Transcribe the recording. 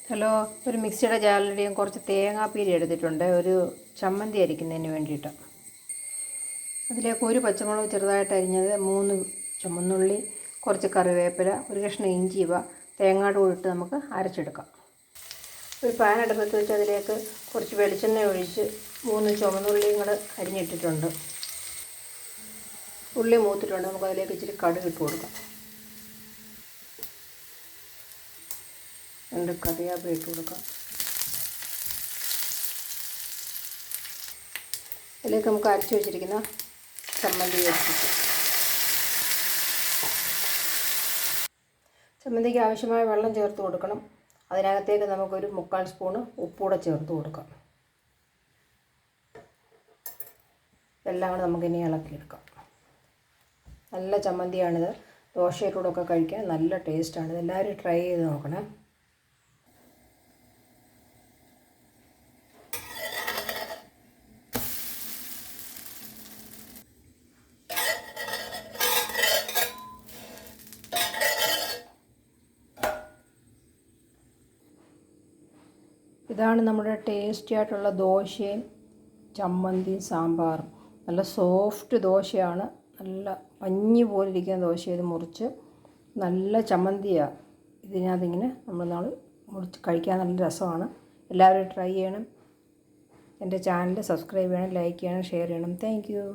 Hello, ഒരു മിക്സിയുടെ ജാറിലൂടെയും കുറച്ച് തേങ്ങാപ്പീരി എടുത്തിട്ടുണ്ട് ഒരു ചമ്മന്തി അരിക്കുന്നതിന് വേണ്ടിയിട്ട്. അതിലേക്ക് ഒരു പച്ചമുളക് ചെറുതായിട്ട് അരിഞ്ഞത്, 3 ചുമന്നുള്ളി, കുറച്ച് കറിവേപ്പില, ഒരു കഷ്ണം ഇഞ്ചി, തേങ്ങയുടെ കൂടെ ഇട്ട് നമുക്ക് അരച്ചെടുക്കാം. ഒരു പാൻ അടുപ്പത്ത് വെച്ച് അതിലേക്ക് കുറച്ച് വെളിച്ചെണ്ണ ഒഴിച്ച് 3 ചുമന്നുള്ളിയും കൂടെ അരിഞ്ഞിട്ടിട്ടുണ്ട്. ഉള്ളി മൂത്തിട്ടുണ്ട്. നമുക്ക് അതിലേക്ക് ഇച്ചിരി കടുക് ഇട്ട് കൊടുക്കാം. 2 കറിവേപ്പില ഇട്ട് കൊടുക്കാം. അതിലേക്ക് നമുക്ക് അരച്ച് വെച്ചിരിക്കുന്ന ചമ്മന്തി വെച്ചിട്ട്, ചമ്മന്തിക്ക് ആവശ്യമായ വെള്ളം ചേർത്ത് കൊടുക്കണം. അതിനകത്തേക്ക് നമുക്കൊരു 3/4 സ്പൂണ് ഉപ്പൂടെ ചേർത്ത് കൊടുക്കാം. എല്ലാം കൂടെ നമുക്കിനി ഇളക്കിയെടുക്കാം. നല്ല ചമ്മന്തിയാണിത്. ദോശയുടെ കൂടെ ഒക്കെ കഴിക്കാൻ നല്ല ടേസ്റ്റാണ്. എല്ലാവരും ട്രൈ ചെയ്ത് നോക്കണേ. ഇതാണ് നമ്മുടെ ടേസ്റ്റി ആയിട്ടുള്ള ദോശയും ചമ്മന്തിയും സാമ്പാറും. നല്ല സോഫ്റ്റ് ദോശയാണ്. നല്ല പഞ്ഞി പോലെ ഇരിക്കുന്ന ദോശ. ഇത് മുറിച്ച് നല്ല ചമ്മന്തിയാണ്. ഇതിനകത്തിങ്ങനെ നമ്മൾ മുറിച്ച് കഴിക്കാൻ നല്ല രസമാണ്. എല്ലാവരും ട്രൈ ചെയ്യണം. എൻ്റെ ചാനൽ സബ്സ്ക്രൈബ് ചെയ്യണം, ലൈക്ക് ചെയ്യണം, ഷെയർ ചെയ്യണം. Thank you.